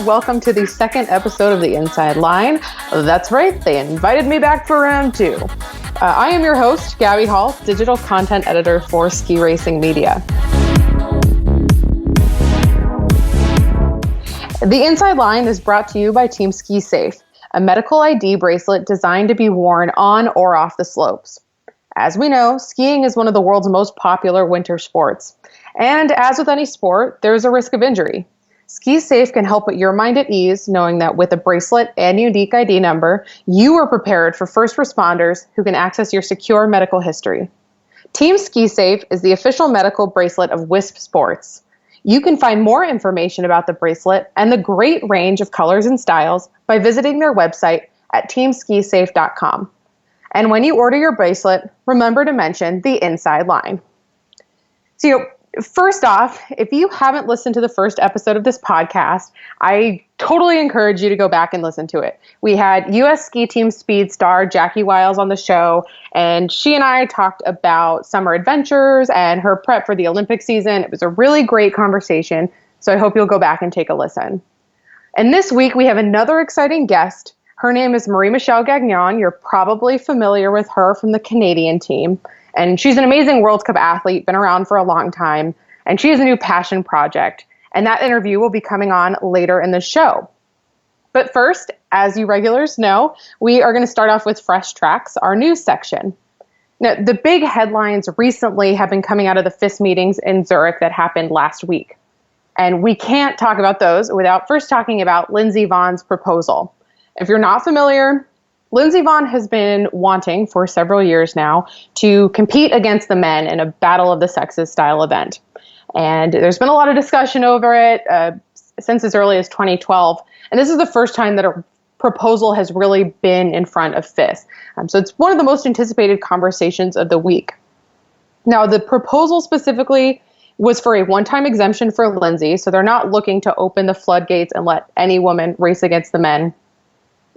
welcome to the second episode of The Inside Line. That's right, they invited me back for round two. I am your host, Gabby Hall, digital content editor for Ski Racing Media. The Inside Line is brought to you by Team Ski Safe, a medical ID bracelet designed to be worn on or off the slopes. As we know, skiing is one of the world's most popular winter sports. And as with any sport, there is a risk of injury. Ski Safe can help put your mind at ease knowing that with a bracelet and unique ID number, you are prepared for first responders who can access your secure medical history. Team Ski Safe is the official medical bracelet of WISP Sports. You can find more information about the bracelet and the great range of colors and styles by visiting their website at teamskisafe.com. And when you order your bracelet, remember to mention the Inside Line. So, first off, if you haven't listened to the first episode of this podcast, I totally encourage you to go back and listen to it. We had U.S. ski team speed star Jackie Wiles on the show, and she and I talked about summer adventures and her prep for the Olympic season. It was a really great conversation, so I hope you'll go back and take a listen. And this week, we have another exciting guest. Her name is Marie-Michele Gagnon. You're probably familiar with her from the Canadian team. And she's an amazing World Cup athlete, been around for a long time, and she has a new passion project. And that interview will be coming on later in the show. But first, as you regulars know, we are going to start off with Fresh Tracks, our news section. Now, the big headlines recently have been coming out of the FIS meetings in Zurich that happened last week. And we can't talk about those without first talking about Lindsey Vonn's proposal. If you're not familiar, Lindsey Vonn has been wanting for several years now to compete against the men in a battle of the sexes style event. And there's been a lot of discussion over it since as early as 2012. And this is the first time that a proposal has really been in front of FIS. So it's one of the most anticipated conversations of the week. Now, the proposal specifically was for a one-time exemption for Lindsey. So they're not looking to open the floodgates and let any woman race against the men.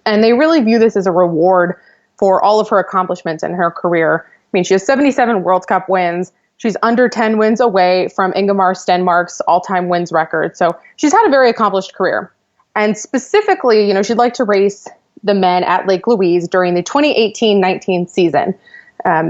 And they really view this as a reward for all of her accomplishments in her career. I mean, she has 77 World Cup wins. She's under 10 wins away from Ingemar Stenmark's all-time wins record. So she's had a very accomplished career. And specifically, she'd like to race the men at Lake Louise during the 2018-19 season.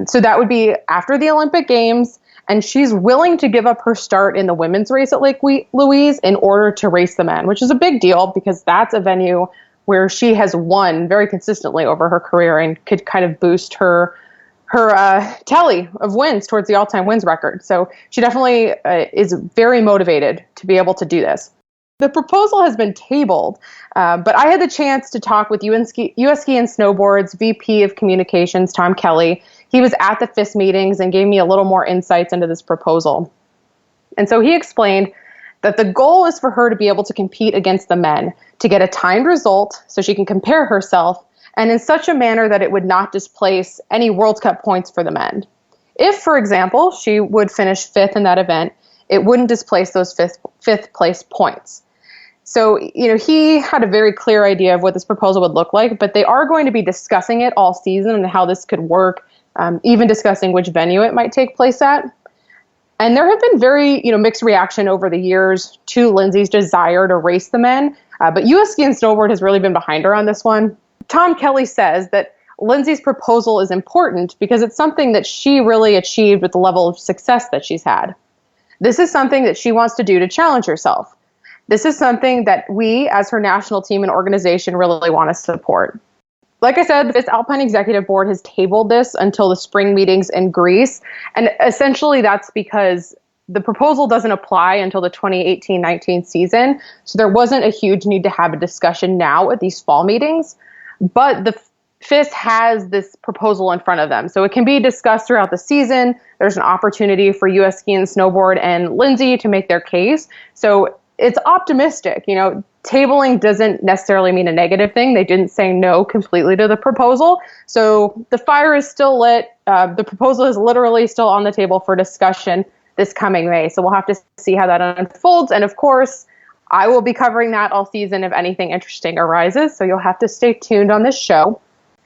So that would be after the Olympic Games. And she's willing to give up her start in the women's race at Lake Louise in order to race the men, which is a big deal because that's a venue where she has won very consistently over her career and could kind of boost her tally of wins towards the all-time wins record. So she definitely is very motivated to be able to do this. The proposal has been tabled, but I had the chance to talk with US Ski and Snowboard's VP of Communications, Tom Kelly. He was at the FIS meetings and gave me a little more insights into this proposal. And so he explained that the goal is for her to be able to compete against the men, to get a timed result so she can compare herself, and in such a manner that it would not displace any World Cup points for the men. If, for example, she would finish fifth in that event, it wouldn't displace those fifth place points. So, he had a very clear idea of what this proposal would look like, but they are going to be discussing it all season and how this could work, even discussing which venue it might take place at. And there have been very, mixed reaction over the years to Lindsey's desire to race the men. But US Ski and Snowboard has really been behind her on this one. Tom Kelly says that Lindsey's proposal is important because it's something that she really achieved with the level of success that she's had. This is something that she wants to do to challenge herself. This is something that we, as her national team and organization, really want to support. Like I said, this Alpine Executive Board has tabled this until the spring meetings in Greece. And essentially that's because the proposal doesn't apply until the 2018-19 season. So there wasn't a huge need to have a discussion now at these fall meetings. But the FIS has this proposal in front of them. So it can be discussed throughout the season. There's an opportunity for US Ski and Snowboard and Lindsey to make their case. So it's optimistic. Tabling doesn't necessarily mean a negative thing. They didn't say no completely to the proposal. So the fire is still lit. The proposal is literally still on the table for discussion this coming May. So we'll have to see how that unfolds. And of course, I will be covering that all season if anything interesting arises. So you'll have to stay tuned on this show.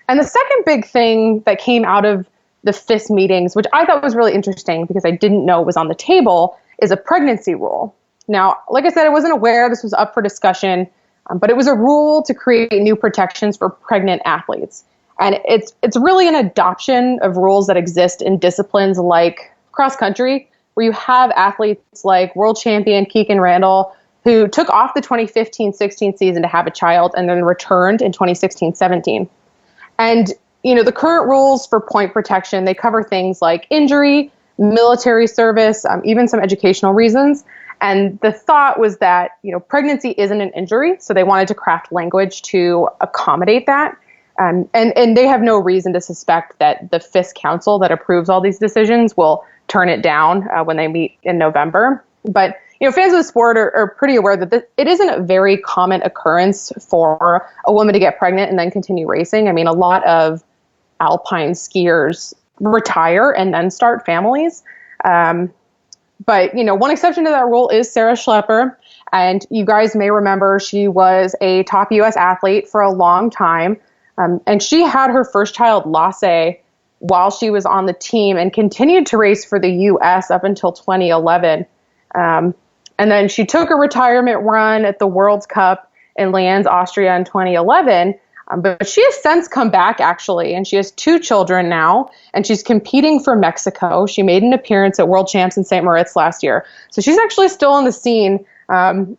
And the second big thing that came out of the FIS meetings, which I thought was really interesting because I didn't know was on the table, is a pregnancy rule. Now, like I said, I wasn't aware this was up for discussion. But it was a rule to create new protections for pregnant athletes. And it's really an adoption of rules that exist in disciplines like cross country, where you have athletes like world champion Keegan Randall, who took off the 2015-16 season to have a child and then returned in 2016-17. And, the current rules for point protection, they cover things like injury, military service, even some educational reasons. And the thought was that, pregnancy isn't an injury, so they wanted to craft language to accommodate that. And they have no reason to suspect that the FIS Council that approves all these decisions will turn it down when they meet in November. But, fans of the sport are pretty aware that it isn't a very common occurrence for a woman to get pregnant and then continue racing. I mean, a lot of alpine skiers retire and then start families. But, one exception to that rule is Sarah Schlepper. And you guys may remember she was a top U.S. athlete for a long time. And she had her first child, Lasse, while she was on the team and continued to race for the U.S. up until 2011. And then she took a retirement run at the World's Cup in Lienz, Austria in 2011. But she has since come back, actually, and she has 2 children now, and she's competing for Mexico. She made an appearance at World Champs in St. Moritz last year. So she's actually still on the scene, and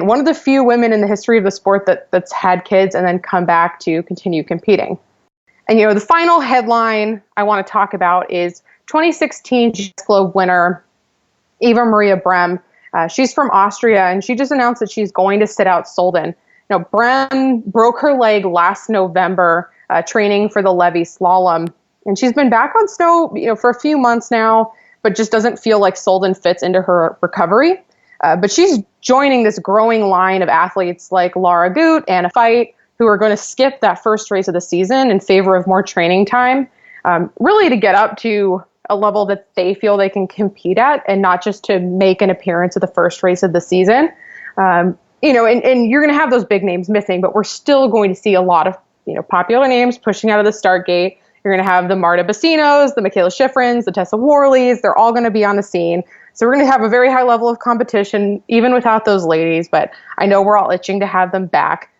one of the few women in the history of the sport that's had kids and then come back to continue competing. And, the final headline I want to talk about is 2016 GS Globe winner Eva Maria Brem. She's from Austria, and she just announced that she's going to sit out Solden. Brem broke her leg last November training for the Levy slalom, and she's been back on snow, for a few months now, but just doesn't feel like Solden fits into her recovery. But she's joining this growing line of athletes like Lara Gut, Anna Veit, who are going to skip that first race of the season in favor of more training time, really to get up to a level that they feel they can compete at and not just to make an appearance at the first race of the season. And you're going to have those big names missing, but we're still going to see a lot of, popular names pushing out of the start gate. You're going to have the Marta Bassinos, the Michaela Schifrins, the Tessa Worleys. They're all going to be on the scene. So we're going to have a very high level of competition, even without those ladies. But I know we're all itching to have them back.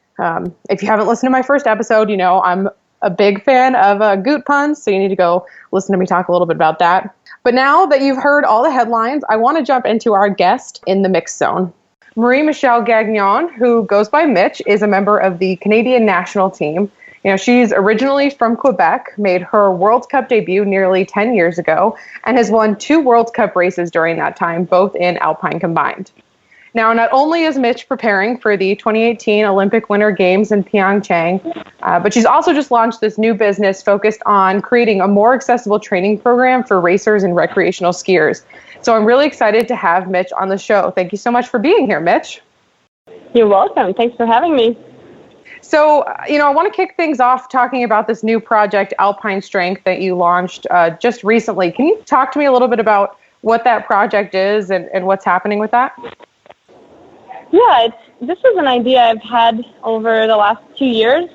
If you haven't listened to my first episode, I'm a big fan of Goot puns, so you need to go listen to me talk a little bit about that. But now that you've heard all the headlines, I want to jump into our guest in the mixed zone. Marie-Michele Gagnon, who goes by Mitch, is a member of the Canadian national team. She's originally from Quebec, made her World Cup debut nearly 10 years ago, and has won 2 World Cup races during that time, both in Alpine combined. Now, not only is Mitch preparing for the 2018 Olympic Winter Games in Pyeongchang, but she's also just launched this new business focused on creating a more accessible training program for racers and recreational skiers. So I'm really excited to have Mitch on the show. Thank you so much for being here, Mitch. You're welcome. Thanks for having me. So, I want to kick things off talking about this new project, Alpine Strength, that you launched just recently. Can you talk to me a little bit about what that project is and what's happening with that? Yeah, this is an idea I've had over the last 2 years,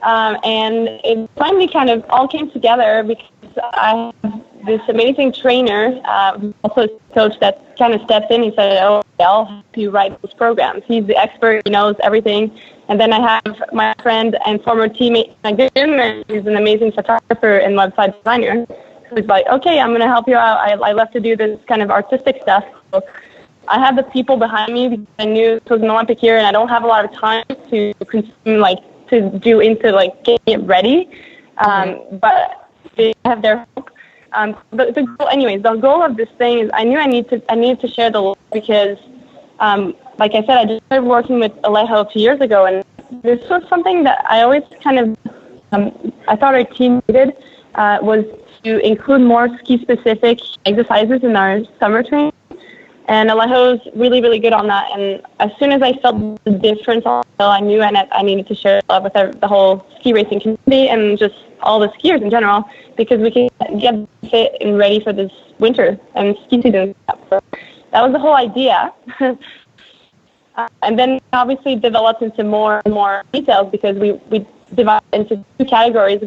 and it finally kind of all came together because I have this amazing trainer, who's also a coach that kind of stepped in. He said, I'll help you write those programs. He's the expert. He knows everything. And then I have my friend and former teammate, Gagnon, who's an amazing photographer and website designer, who's like, okay, I'm going to help you out. I love to do this kind of artistic stuff. So I had the people behind me because I knew it was an Olympic year and I don't have a lot of time to consume, getting it ready. But they have their hope. The goal of this thing is I knew I needed to share the love because, like I said, I just started working with Alejo 2 years ago, and this was something that I always kind of, I thought our team needed, was to include more ski-specific exercises in our summer training. And Alejo's really, really good on that. And as soon as I felt the difference, I knew I needed to share love with the whole ski racing community and just all the skiers in general, because we can get fit and ready for this winter and ski season. So that was the whole idea. And then obviously developed into more and more details because we divide into 2 categories.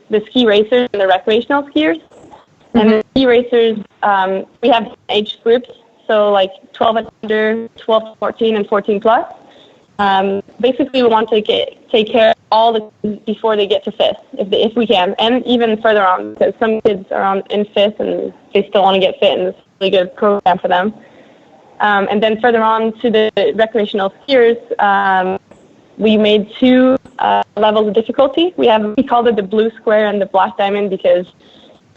The ski racers and the recreational skiers. Mm-hmm. And the ski racers, we have age groups. So like 12 and under, 12 to 14, and 14 plus. Basically, we want to take care of all the kids before they get to fifth, if we can, and even further on, because some kids are in fifth and they still want to get fit, and it's a really good program for them. And then further on to the recreational skiers, we made two levels of difficulty. We called it the blue square and the black diamond because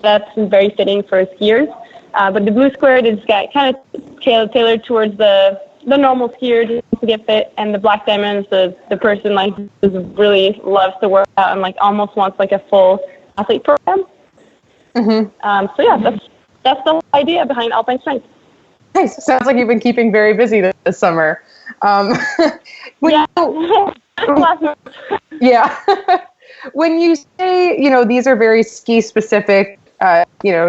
that's very fitting for skiers. But the blue square is kind of tailored towards the normal skier to get fit, and the black diamond is the person like who really loves to work out and like almost wants like a full athlete program. Mm-hmm. So yeah, that's the whole idea behind Alpine Strength. Nice. Sounds like you've been keeping very busy this summer. Yeah. Yeah. When you say, these are very ski specific,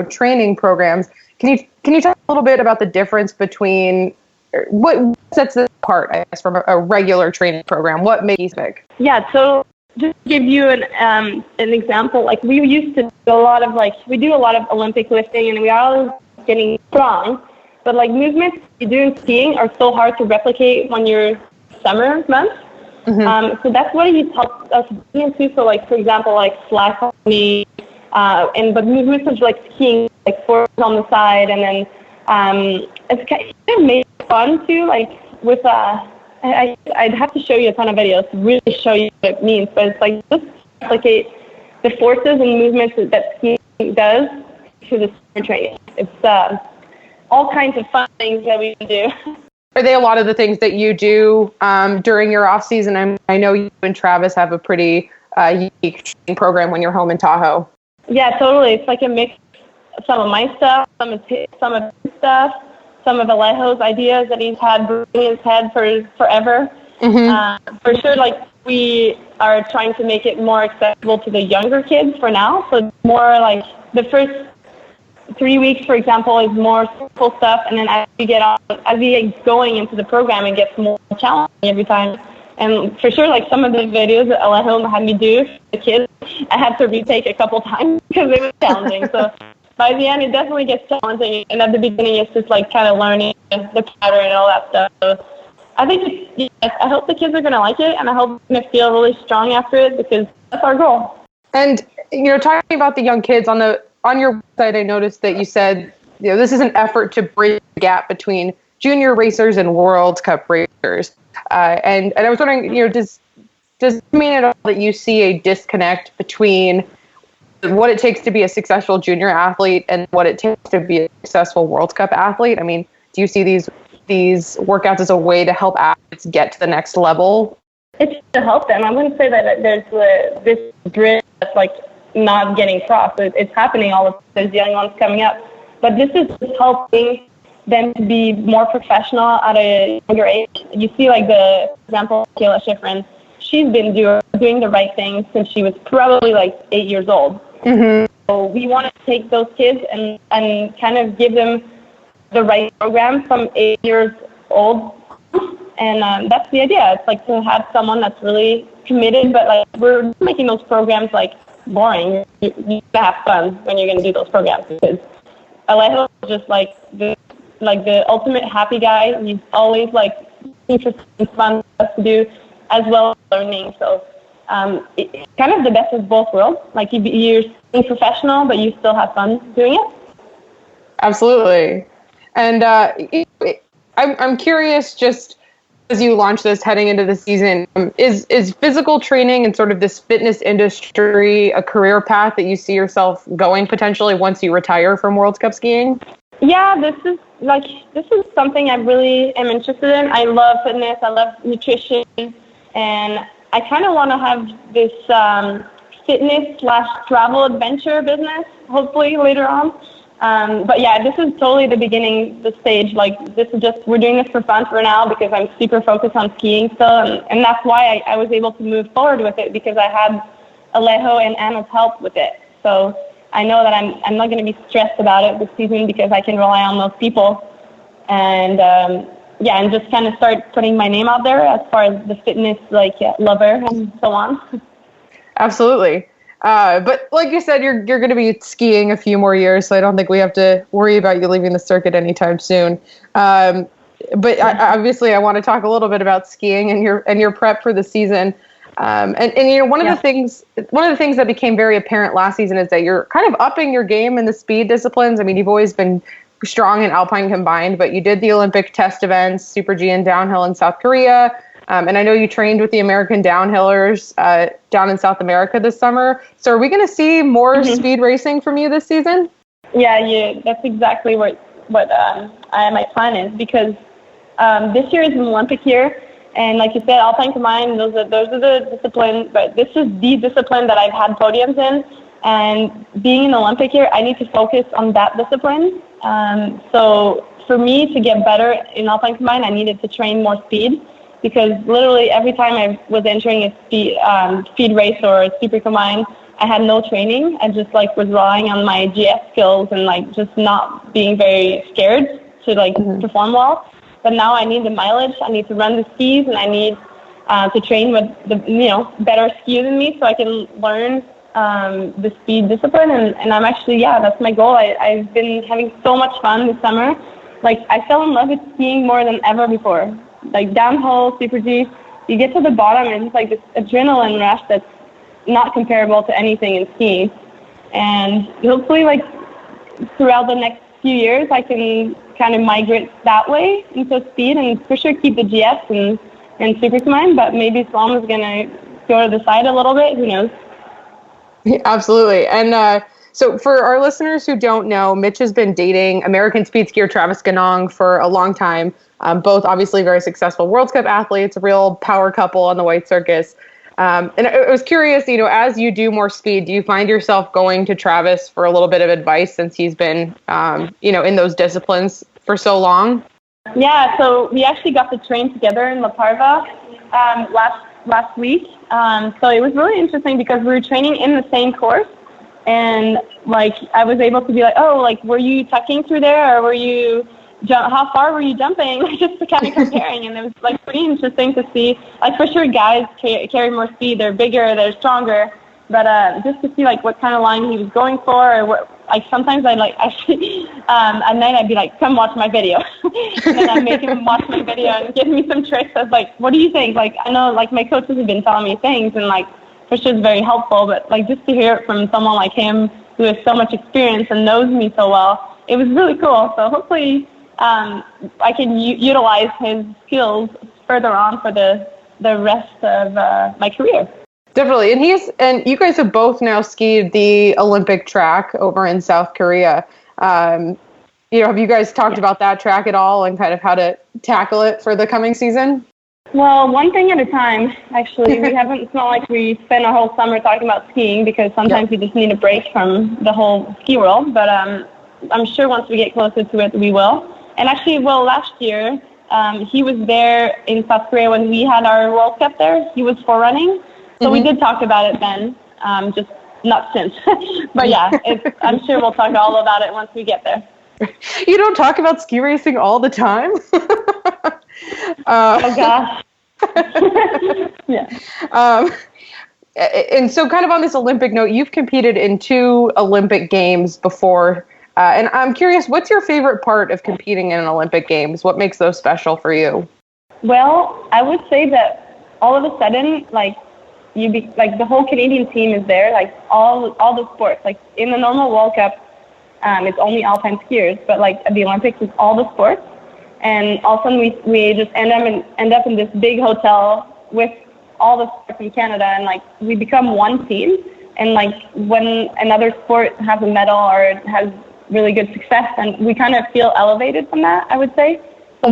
training programs, can you talk a little bit about the difference between what sets it apart, I guess, from a regular training program? What makes it specific? Yeah. So just to give you an example, like we used to do a lot of Olympic lifting, and we are always getting strong. But like movements you do in skiing are so hard to replicate when you're summer months. Mm-hmm. So that's what he helped us do into. So like, for example, like slack on me, but movements of like skiing, like forwards on the side, and then it's kind of made it fun too. Like with I'd have to show you a ton of videos to really show you what it means. But it's like just replicate the forces and movements that skiing does to the summer training. It's all kinds of fun things that we can do. Are they a lot of the things that you do during your off season? I know you and Travis have a pretty unique training program when you're home in Tahoe. Yeah, totally. It's like a mix of some of my stuff, some of his stuff, some of Alejo's ideas that he's had brewing in his head for forever. Mm-hmm. For sure, like we are trying to make it more accessible to the younger kids for now. So more like the first 3 weeks, for example, is more simple stuff, and then as we get going into the program, it gets more challenging every time. And for sure, like some of the videos that Alejo had me do for the kids, I had to retake a couple times because it was challenging. So by the end, it definitely gets challenging, and at the beginning, it's just like kind of learning the pattern and all that stuff. So I think I hope the kids are going to like it, and I hope they're going to feel really strong after it, because that's our goal. And talking about the young kids on your website, I noticed that you said, this is an effort to bridge the gap between junior racers and World Cup racers. And I was wondering, does it mean at all that you see a disconnect between what it takes to be a successful junior athlete and what it takes to be a successful World Cup athlete? I mean, do you see these workouts as a way to help athletes get to the next level? It's to help them. I wouldn't say that there's this bridge that's like not getting crossed. It's happening all of those young ones coming up. But this is just helping them to be more professional at a younger age. You see, like, for example, Kayla Schifrin, she's been doing the right thing since she was probably like 8 years old. Mm-hmm. So we want to take those kids and kind of give them the right program from 8 years old. And that's the idea. It's like to have someone that's really committed, but like we're making those programs like boring. You have to have fun when you're going to do those programs, because Alejo is just like the ultimate happy guy. He's always like interesting and fun to do, as well as learning. So it's kind of the best of both worlds. Like you're being professional, but you still have fun doing it. Absolutely. And I'm curious, just as you launch this heading into the season, is physical training and sort of this fitness industry a career path that you see yourself going potentially once you retire from World Cup skiing? Yeah, this is something I really am interested in. I love fitness, I love nutrition, and I kind of want to have this fitness/travel adventure business, hopefully later on. But yeah, this is totally the beginning, the stage. Like this is just, we're doing this for fun for now because I'm super focused on skiing still. And that's why I was able to move forward with it, because I had Alejo and Anna's help with it. So I know that I'm not going to be stressed about it this season because I can rely on those people. And and just kind of start putting my name out there as far as the fitness lover and so on. Absolutely. But like you said, you're going to be skiing a few more years, so I don't think we have to worry about you leaving the circuit anytime soon. But obviously, I want to talk a little bit about skiing and your prep for the season. And one of the things that became very apparent last season is that you're kind of upping your game in the speed disciplines. I mean, you've always been strong in alpine combined, but you did the Olympic test events, Super G and downhill in South Korea. And I know you trained with the American downhillers down in South America this summer. So are we going to see more speed racing from you this season? Yeah, that's exactly what my plan is, because this year is an Olympic year. And like you said, alpine combined, those are the disciplines, but this is the discipline that I've had podiums in. And being an Olympic year, I need to focus on that discipline. So for me to get better in alpine combined, I needed to train more speed, because literally every time I was entering a speed race or a super combined, I had no training. I just was relying on my GS skills and just not being very scared to perform well. But now I need the mileage, I need to run the skis, and I need to train with the better skiers than me, so I can learn the speed discipline. And I'm actually, that's my goal. I've been having so much fun this summer. I fell in love with skiing more than ever before. Downhill, Super G, you get to the bottom and it's this adrenaline rush that's not comparable to anything in skiing. And hopefully throughout the next few years I can kind of migrate that way into speed, and for sure keep the GS and super combined, but maybe slalom is going to go to the side a little bit. Who knows? Yeah, absolutely. And so for our listeners who don't know, Mitch has been dating American speed skier Travis Gagnon for a long time. Both obviously very successful World Cup athletes, a real power couple on the white circus. And I was curious, as you do more speed, do you find yourself going to Travis for a little bit of advice, since he's been, in those disciplines for so long? Yeah, so we actually got to train together in La Parva last week. So it was really interesting because we were training in the same course, and I was able to be were you tucking through there, or were you how far were you jumping? Just to kind of comparing, and it was pretty interesting to see. For sure, guys carry more speed. They're bigger, they're stronger. But just to see what kind of line he was going for, or what. Sometimes I actually at night I'd be come watch my video, and then I make him watch my video and give me some tricks. I was what do you think? I know my coaches have been telling me things, and for sure it's very helpful. But just to hear it from someone like him who has so much experience and knows me so well, it was really cool. So hopefully I can utilize his skills further on for the rest of my career. Definitely. And you guys have both now skied the Olympic track over in South Korea. Have you guys talked about that track at all, and kind of how to tackle it for the coming season? Well, one thing at a time, actually. It's not like we spend our whole summer talking about skiing, because sometimes we just need a break from the whole ski world. But I'm sure once we get closer to it, we will. And actually, last year, he was there in South Korea when we had our World Cup there. He was forerunning. So we did talk about it then, just not since. But I'm sure we'll talk all about it once we get there. You don't talk about ski racing all the time? Oh, gosh. Yeah. And so kind of on this Olympic note, you've competed in 2 Olympic Games before. And I'm curious, what's your favorite part of competing in an Olympic Games? What makes those special for you? Well, I would say that all of a sudden, the whole Canadian team is there, all the sports. In the normal World Cup, it's only alpine skiers, but at the Olympics, it's all the sports. And all of a sudden, we just end up in this big hotel with all the sports in Canada, and we become one team. And when another sport has a medal or has really good success, and we kind of feel elevated from that, I would say. So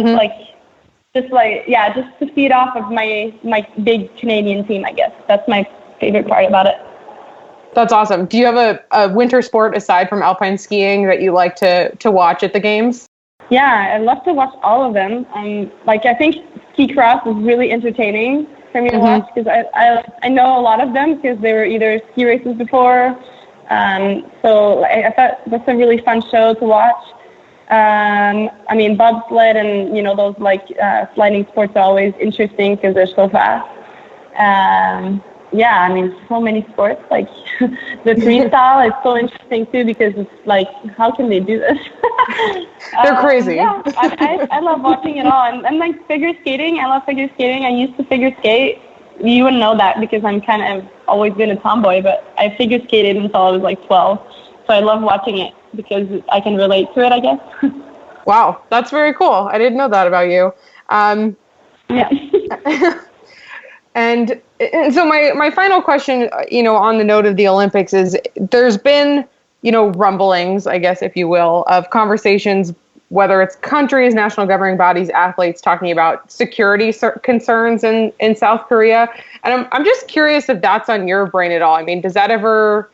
just to feed off of my big Canadian team, I guess. That's my favorite part about it. That's awesome. Do you have a winter sport aside from alpine skiing that you like to watch at the games? Yeah, I love to watch all of them. I think ski cross is really entertaining for me to watch, because I know a lot of them because they were either ski races before. So I thought that's a really fun show to watch. Bobsled and, those sliding sports are always interesting because they're so fast. So many sports. The freestyle is so interesting too, because it's how can they do this? They're crazy. Yeah, I love watching it all. And like figure skating, I love figure skating. I used to figure skate. You wouldn't know that because I'm kind of always been a tomboy, but I figure skated until I was like 12. So I love watching it because I can relate to it, I guess. Wow, that's very cool. I didn't know that about you. Yeah. And so my final question, on the note of the Olympics is there's been, rumblings, I guess, if you will, of conversations, whether it's countries, national governing bodies, athletes talking about security concerns in South Korea. And I'm just curious if that's on your brain at all. I mean, does that ever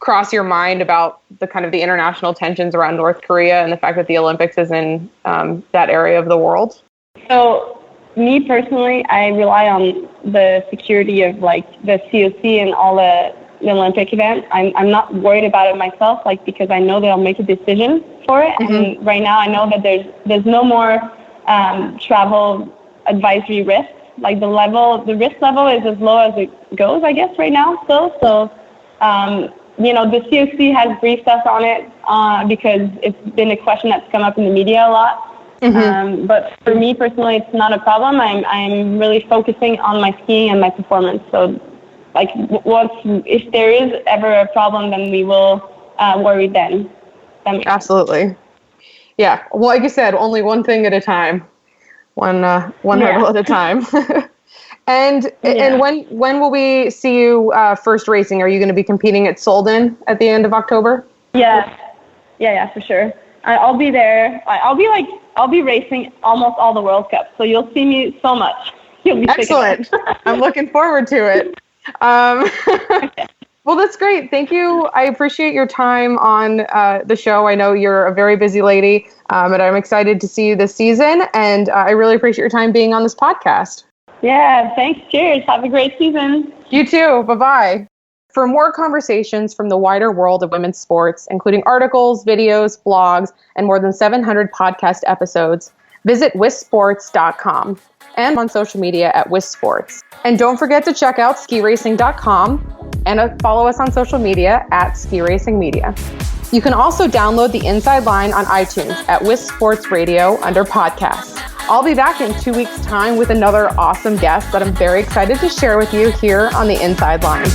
cross your mind about the kind of the international tensions around North Korea and the fact that the Olympics is in that area of the world? So me personally, I rely on the security of like the COC and all the Olympic events. I'm not worried about it myself, like because I know they'll make a decision for it. Mm-hmm. And right now, I know that there's no more travel advisory risks. Like the risk level is as low as it goes, I guess, right now still. So the COC has briefed us on it because it's been a question that's come up in the media a lot. Mm-hmm. But for me personally, it's not a problem. I'm really focusing on my skiing and my performance. So, like, if there is ever a problem, then we will worry then. Absolutely. Yeah. Well, like you said, only one thing at a time, one hurdle at a time. And when will we see you first racing? Are you going to be competing at Solden at the end of October? Yeah, for sure. I'll be there. I'll be racing almost all the World Cups, so you'll see me so much. You'll be excellent. I'm looking forward to it. Okay. Well, that's great. Thank you. I appreciate your time on the show. I know you're a very busy lady, and I'm excited to see you this season, and I really appreciate your time being on this podcast. Yeah, thanks. Cheers. Have a great season. You too. Bye-bye. For more conversations from the wider world of women's sports, including articles, videos, blogs, and more than 700 podcast episodes, visit wissports.com and on social media at wissports. And don't forget to check out skiracing.com and follow us on social media at skiracingmedia. You can also download the Inside Line on iTunes at Sports Radio under podcasts. I'll be back in 2 weeks' time with another awesome guest that I'm very excited to share with you here on the Inside Line.